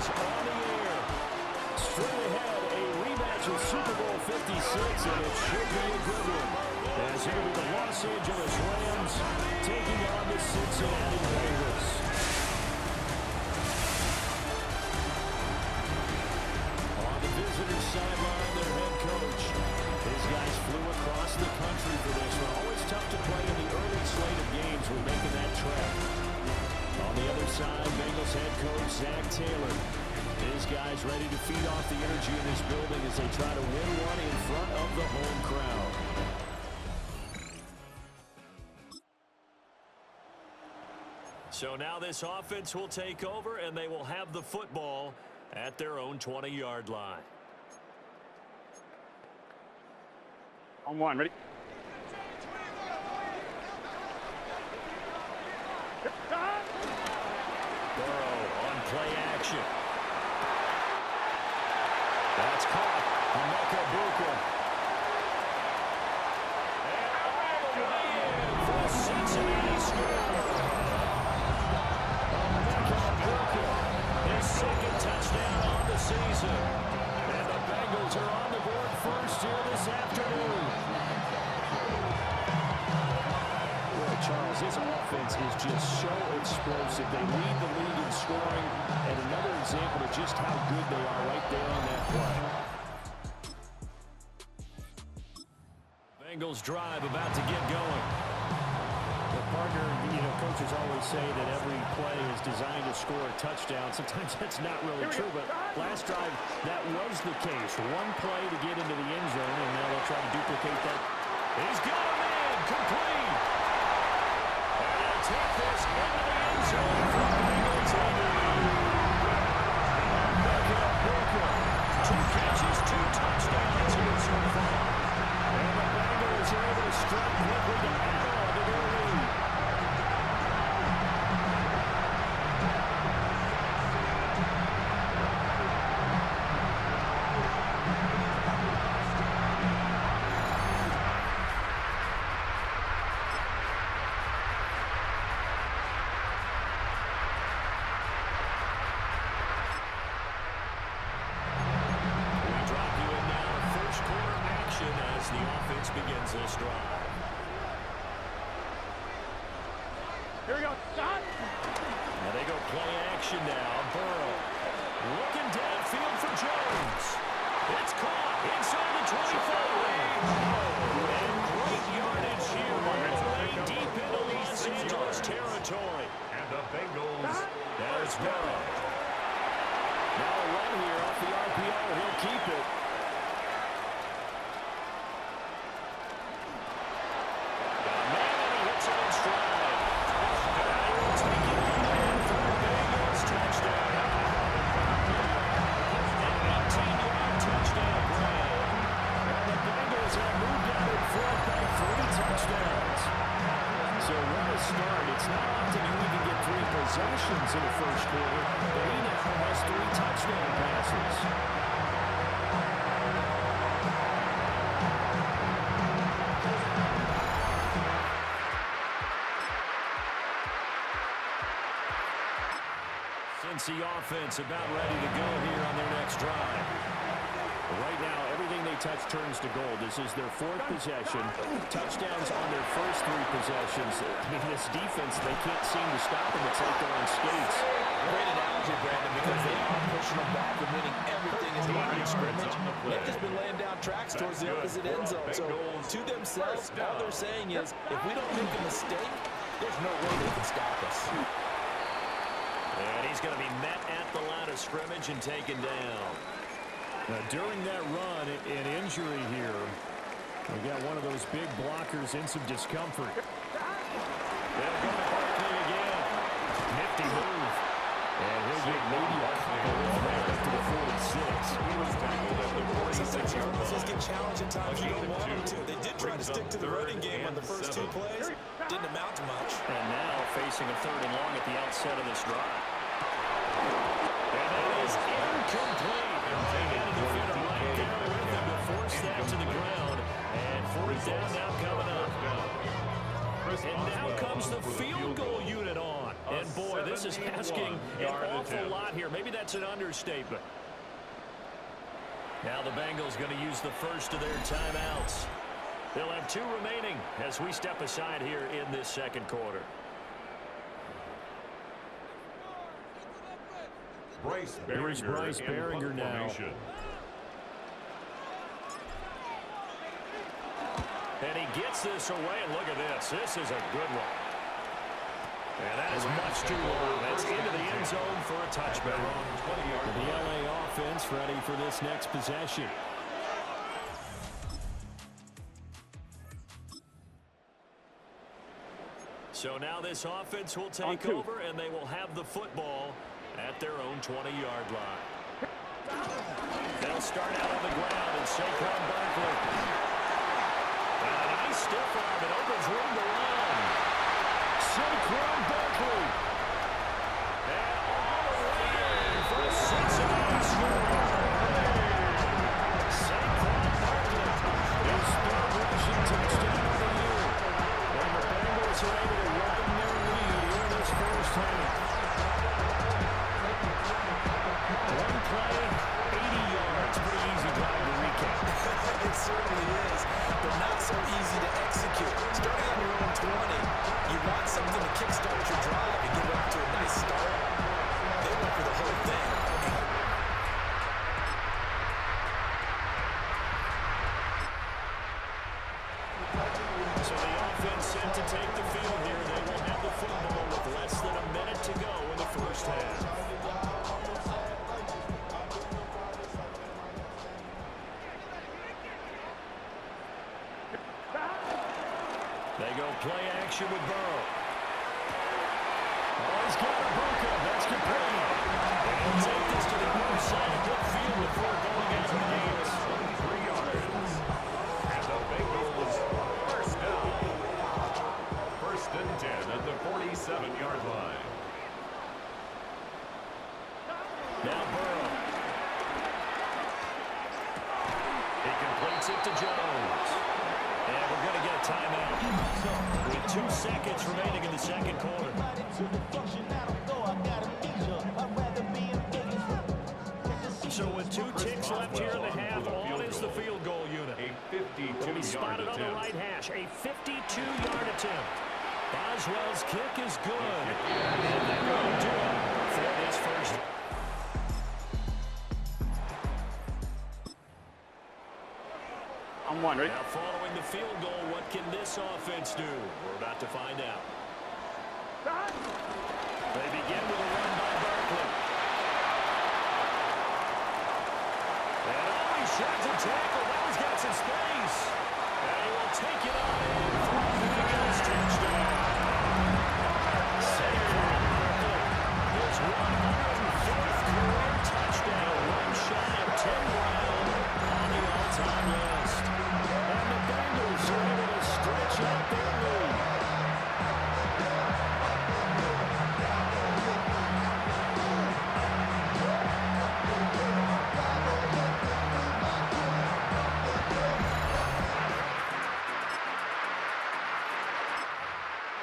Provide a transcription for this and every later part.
is on the air. Straight ahead, a rematch of Super Bowl 56, and it should be a good one. As it'll be the Los Angeles Rams taking on the Cincinnati Bengals. On the visitors' sideline, their head coach. These guys flew across the country for this one. Always tough to play in the early slate of games when making that trek. On the other side, Bengals head coach Zach Taylor. His guys ready to feed off the energy in this building as they try to win one in front of the home crowd. So now this offense will take over, and they will have the football at their own 20-yard line. On one, ready? Burrow on play action. That's caught. Emeka Buka. And all the way in for a Cincinnati score. Emeka Buka, his second touchdown on the season. And the Bengals are on the board first here this afternoon. Charles, his offense is just so explosive. They lead the league in scoring, and another example of just how good they are right there on that play. Bengals drive about to get going. The partner, coaches always say that every play is designed to score a touchdown. Sometimes that's not really true, but last drive, that was the case. One play to get into the end zone, and now they'll try to duplicate that. He's got a man, complete. Take this into the end zone for Bengals on the lead. Emeka Buka, 2 catches, 2 touchdowns here so far. And the Bengals are able to strike quickly to add on to their lead. The offense begins this drive. Here we go. Now they go play action now. Burrow looking downfield for Jones. It's caught inside the 25 range. And great yardage here all the way deep into Los Angeles territory. And the Bengals. There's Burrow. Now a run here off the RPO. He'll keep it. It's not often you even get 3 possessions in the first quarter, but he now has 3 touchdown passes. Cincy offense about ready to go here on their next drive. Right now, everything they touch turns to gold. This is their 4th possession. Touchdowns on their first 3 possessions. I mean, this defense, they can't seem to stop them. It's like they're on skates. Great analogy, Brandon, because they are pushing them back and winning everything in the line of scrimmage. They've just been laying down tracks towards the opposite end zone. So, to themselves, all they're saying is, if we don't make a mistake, there's no way they can stop us. And he's going to be met at the line of scrimmage and taken down. Now, during that run, an injury here. We got one of those big blockers in some discomfort. They'll go to Barkley again. Nifty move. And he'll get maybe a couple back up to the 46. He was tackled at the 46-yard line. Sometimes get challenged at times you don't want them to. They did try to stick to the running game on the first 2 plays. Didn't amount to much. And now facing a 3rd and long at the outset of this drive. And that is incomplete. Force that to the ground, and 4th down now coming up. And now comes the field goal unit on. And boy, this is asking an awful lot here. Maybe that's an understatement. Now the Bengals going to use the first of their timeouts. They'll have 2 remaining as we step aside here in this second quarter. Here's Bryce Baringer now. And he gets this away, and look at this. This is a good one. And that is much too long. That's into the end zone for a touchback. The LA offense ready for this next possession. So now this offense will take over, and they will have the football at their own 20-yard line. They'll start out on the ground, and Saquon Barkley. And a nice stiff arm. It opens room to run. Saquon Barkley. And all the way in for a Cincinnati score. Saquon Barkley. His 3rd rushing touchdown of the year. And the Bengals are able to run their lead in this first half. One play, 80 yards. Pretty easy drive to recap. It certainly is, but not so easy to execute. Starting on your own 20, you want something to kickstart your drive and get off to a nice start. They went for the whole thing. So the offense set to take the field here. They will have the football with less than a minute to go in the first half. They go play action with Burrow. Oh, he's got a Buka. That's complete. They'll take this to the other side of midfield before going out of the gates. 3 yards. And the Bengals first down. 1st and 10 at the 47-yard line. Now Burrow. He completes it to Jones. And we're going to get a timeout with 2 seconds remaining in the second quarter. So with 2 ticks left here in the half, on is the field goal unit. A 52-yard Will be spotted on the right hash. A 52-yard attempt. Boswell's kick is good. And they're going to do it for this first. On 1, ready? Now following the field goal, what can this offense do? We're about to find out. They begin with a run by Barkley. And oh, he shot to tackle. Now he's got some space. And he will take it on in for a Bengals touchdown. Saquon Barkley, his 104th career touchdown. One shy of Tim Brown on the all-time list. And the Bengals are able to stretch out their lead.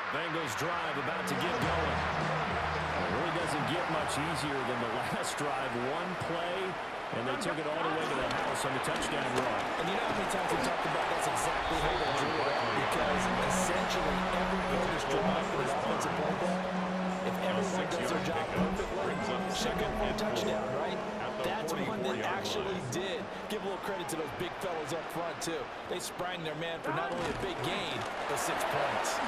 Bengals drive about to get going. It really doesn't get much easier than the last drive. One play, and they took it all the way to the house on the touchdown run. And you know how many times we talked about that's exactly how they drew it up, because essentially everyone is drawn up in an offensive play there. If everyone does their job perfectly, should go for a touchdown, right? That's one that actually did. Give a little credit to those big fellas up front, too. They sprang their man for not only a big gain, but 6 points.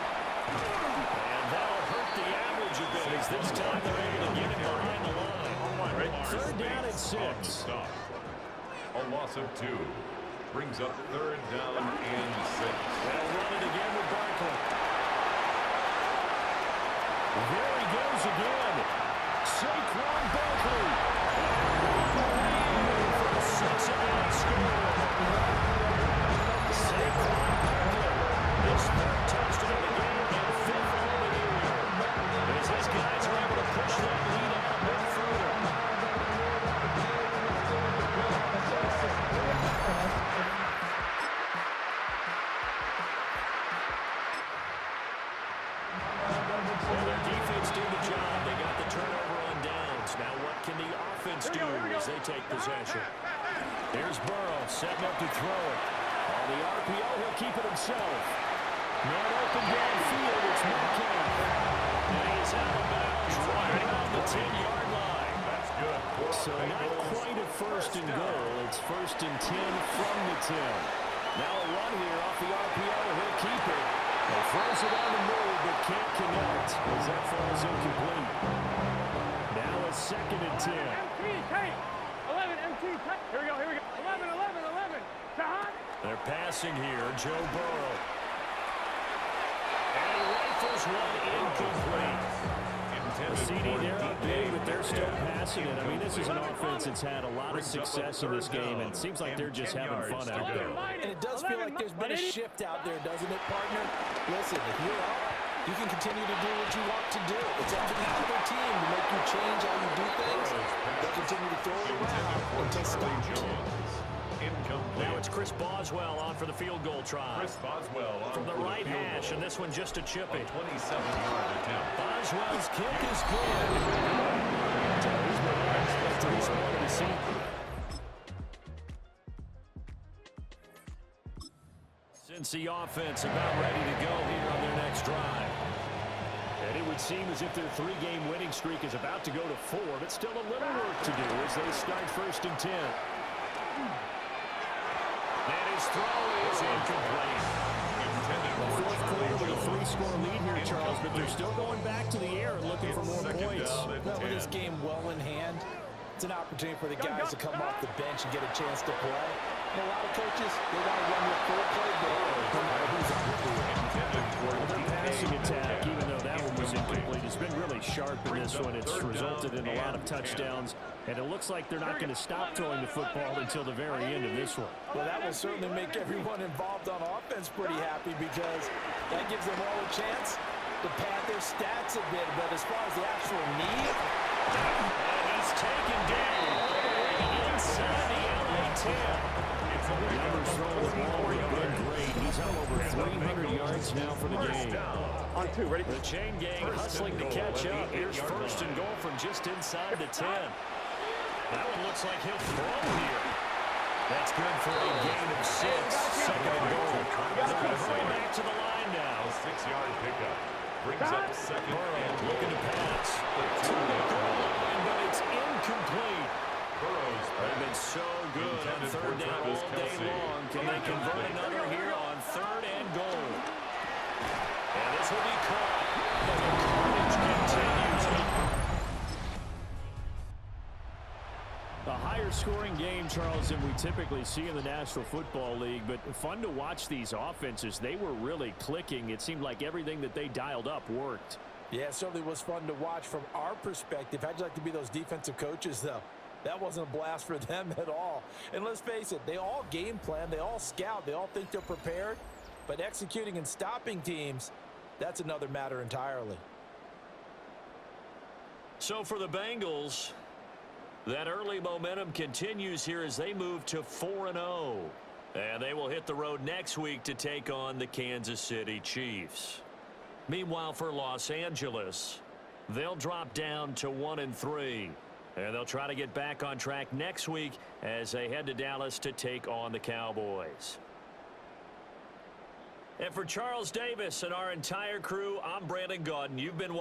And that'll hurt the average a bit as this time they're able to get him behind the line. 3rd down at 6. A loss of 2. Brings up 3rd down and 6. They'll run it again with Barkley. There he goes again. Saquon Barkley. For a Cincinnati score. Saquon Barkley. His 3rd touchdown of the game and 5th on the year. As his guys are able to push that lead out a bit further. Well, their defense did the job as they take possession. Here's Burrow setting up to throw it. On the RPO, he'll keep it himself. Man open downfield, it's Metcalf. And he's out of bounds right around the 10-yard line. That's good. So not quite a first and goal. It's first and 10 from the 10. Now a run here off the RPO. He'll keep it. He throws it on the move, but can't connect as that falls incomplete. Now a second and 10. 11, MT, here we go, 11. They're passing here, Joe Burrow. And he rifles one incomplete. The CD, they're up big, but they're still passing it. I mean, this is an offense that's had a lot of success in this game, and it seems like they're just having fun out there. And it does feel like there's been a shift out there, doesn't it, partner? Listen, if you're up, you can continue to do what you want to do. It's up to the other team to make you change how you do things. They'll continue to throw it around until stopped. Now it's Chris Boswell on for the field goal try. Chris Boswell on from the right hash, goal. and this one just a chip it. 27-yard attempt. Boswell's kick is good. Since the offense about ready to go here on their next drive. And it would seem as if their three-game winning streak is about to go to 4, but still a little work to do as they start first and 10. And his throw is incomplete. The fourth quarter with a 3-score lead here, Charles, but they're still going back to the air and looking for more points. Well, with this game well in hand, it's an opportunity for the guys to come off the bench and get a chance to play. And a lot of coaches, they want to run their full playbook no matter who's on the field. Their passing attack, even though that one was incomplete, has been really sharp in this one. It's resulted in a lot of touchdowns, and it looks like they're not going to stop throwing the football until the very end of this one. Well, that will certainly make everyone involved on offense pretty happy because that gives them all a chance to pad their stats a bit. But as far as the actual need, and he's taken down all the way inside the LA 10. The numbers throwing the ball have been great. He's up over 300 yards now for the game. On 2, ready? The chain gang hustling to catch up. Here's first and goal from just inside the 10. That one looks like he'll throw here. That's good for a gain of 6. Second and goal. They're going to hurry back to the line now. A 6-yard pickup. Brings up second. Burrow looking to pass. To the goal line, but it's incomplete. Burrow's They've been so good on third down all day long. Can they convert another here on third and goal? And this will be caught. But the carnage continues. A higher-scoring game, Charles, than we typically see in the National Football League. But fun to watch these offenses. They were really clicking. It seemed like everything that they dialed up worked. yeah, it certainly was fun to watch from our perspective. How'd you like to be those defensive coaches, though? That wasn't a blast for them at all. And let's face it, they all game plan, they all scout, they all think they're prepared. But executing and stopping teams, that's another matter entirely. So for the Bengals, that early momentum continues here as they move to 4-0. And they will hit the road next week to take on the Kansas City Chiefs. Meanwhile, for Los Angeles, they'll drop down to 1-3. And they'll try to get back on track next week as they head to Dallas to take on the Cowboys. And for Charles Davis and our entire crew, I'm Brandon Gaudin. You've been watching.